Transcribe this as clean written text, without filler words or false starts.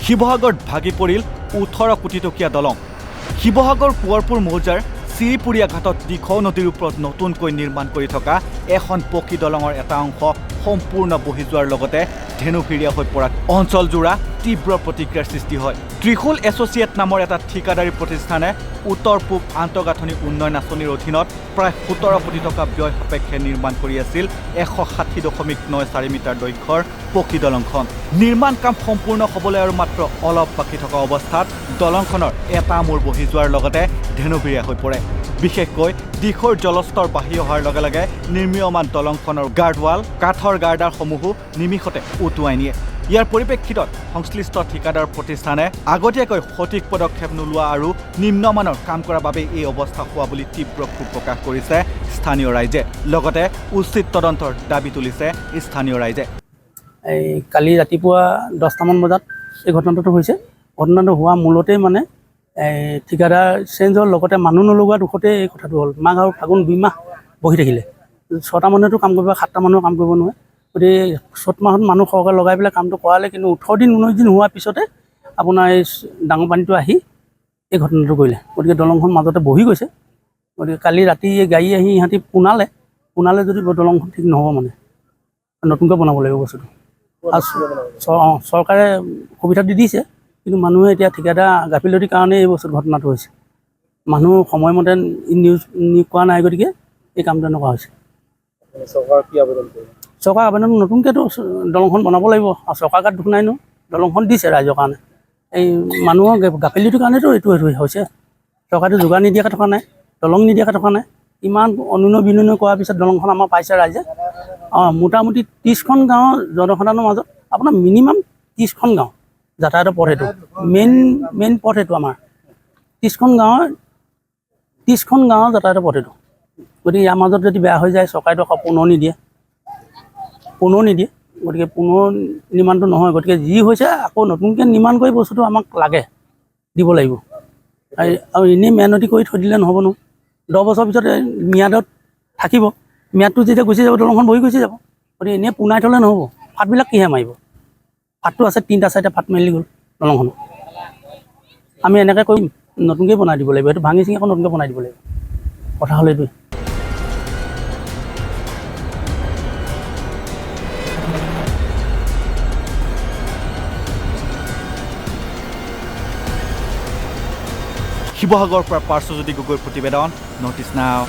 শিৱসাগৰত ভাগি পৰিল 18 কোটি টকীয়া দলং। শিৱসাগৰ কোঁৱৰপুৰ মৌজাৰ চিৰিপুৰীয়া ঘাটত দিখৌ নদীৰ ওপৰত নতুনকৈ নিৰ্মাণ কৰি থকা এখন পকী দলঙৰ এটা অংশ সম্পূৰ্ণ বহি যোৱাৰ লগতে ধেনুভিৰীয়া হৈ পৰাত অঞ্চলজোৰা তীব্ৰ প্ৰতিক্ৰিয়াৰ সৃষ্টি হয়। ত্ৰিশূল এছ'চিয়েট নামৰ এটা ঠিকাদাৰী প্ৰতিষ্ঠানে উত্তৰ পূব আন্তঃগাঁথনি উন্নয়ন আঁচনিৰ অধীনত প্ৰায় 17 কোটি টকা ব্যয় সাপেক্ষে নিৰ্মাণ কৰি আছিল 160.94 মিটাৰ দৈৰ্ঘ্যৰ পকী দলংখন। নিৰ্মাণ কাম সম্পূৰ্ণ হ'বলৈ আৰু মাত্ৰ অলপ বাকী থকা অৱস্থাত দলংখনৰ এটা মূৰ বহি যোৱাৰ লগতে ধেনুভিৰীয়া হৈ পৰে। বিশেষকৈ দিখৌৰ জলস্তৰ বাঢ়ি অহাৰ লগে লগে নিৰ্মীয়মান দলংখনৰ গাৰ্ডৱাল কাঠৰ গাৰ্ডাৰসমূহো নিমিষতে উটুৱাই নিয়ে। ইয়াৰ পৰিপ্ৰেক্ষিতত সংশ্লিষ্ট ঠিকাদাৰ প্ৰতিষ্ঠানে আগতীয়াকৈ সঠিক পদক্ষেপ নোলোৱা আৰু নিম্নমানৰ কাম কৰাৰ বাবে এই অৱস্থা হোৱা বুলি তীব্ৰ ক্ষোভ প্ৰকাশ কৰিছে স্থানীয় ৰাইজে। লগতে উচিত তদন্তৰ দাবী তুলিছে স্থানীয় ৰাইজে। কালি ৰাতিপুৱা 10টামান বজাত এই ঘটনাটো হৈছে। ঘটনাটো হোৱা মূলতেই মানে ঠিকাদাৰ চেঞ্জ হ'ল, লগতে মানুহ নলগোৱা দুখতে এই কথাটো হ'ল। মাঘ আৰু ফাগুন 2 মাহ বহি থাকিলে। 6টা মানুহেতো কাম কৰিব, 7টা মানুহে কাম কৰিব নোৱাৰে। গতিকে চ'ত মাহত মানুহ সৰহকৈ লগাই পেলাই কামটো কৰালে, কিন্তু 18 দিন 19 দিন হোৱাৰ পিছতে আপোনাৰ এই ডাঙৰ পানীটো আহি এই ঘটনাটো কৰিলে। গতিকে দলংখন মাজতে বহি গৈছে। গতিকে কালি ৰাতি এই গাড়ী আহি ইহঁতি পোনালে যদি দলংখন ঠিক নহ'ব, মানে নতুনকৈ বনাব লাগিব বস্তুটো। চৰকাৰে সুবিধা দি দিছে, কিন্তু মানুহে এতিয়া ঠিকাদাৰ গাফিলতিৰ কাৰণে এই বস্তু ঘটনাটো হৈছে। মানুহ সময়মতে নিয়োগ কৰা নাই, গতিকে এই কামটো এনেকুৱা হৈছে। চৰকাৰ আবেদন নতুনকৈতো দলংখন বনাব লাগিব। আৰু চৰকাৰ গাত দুখ নাই ন, দলংখন দিছে ৰাইজৰ কাৰণে। এই মানুহৰ গাফিলতিৰ কাৰণেতো এইটো হৈছে। চৰকাৰে যোগান নিদিয়াকৈ থকা নাই, দলং নিদিয়াকৈ থকা নাই। ইমান অনুনয় বিনয় কৰাৰ পিছত দলংখন আমাৰ পাইছে ৰাইজে। মোটামুটি 30খন গাঁৱৰ জনসাধাৰণৰ মাজত আপোনাৰ মিনিমাম 30খন গাঁও যাতায়াতৰ পথ সেইটো মেইন পথ সেইটো আমাৰ 30খন গাঁৱৰ যাতায়াতৰ পথ সেইটো। গতিকে ইয়াৰ মাজত যদি বেয়া হৈ যায়, চৰকাৰেতো আকৌ পুনৰ নিদিয়ে। গতিকে পুনৰ নিৰ্মাণটো নহয়। গতিকে যি হৈছে আকৌ নতুনকৈ নিৰ্মাণ কৰি বস্তুটো আমাক লাগে, দিব লাগিব। আৰু এনেই মেহনতি কৰি থৈ দিলে নহ'ব ন। 10 বছৰৰ পিছত ম্যাদত থাকিব। ম্যাদটো যেতিয়া গুচি যাব, দলংখন বহি গুচি যাব। গতিকে এনেই পুনাই থ'লে নহ'ব। ফাটবিলাক কিহে মাৰিব? ফাটটো আছে, 3টা 4টা ফাট মেলি গ'ল দলংখনত। আমি এনেকৈ কৰিম, নতুনকৈ বনাই দিব লাগিব। সেইটো ভাঙি চিঙি আকৌ নতুনকৈ বনাই দিব লাগিব। কথা হ'ল এইটোৱে। শিৱসাগৰৰ পৰা পাৰ্শ্বজ্যোতি গগৈৰ প্ৰতিবেদন, নৰ্থ ইষ্ট নাও।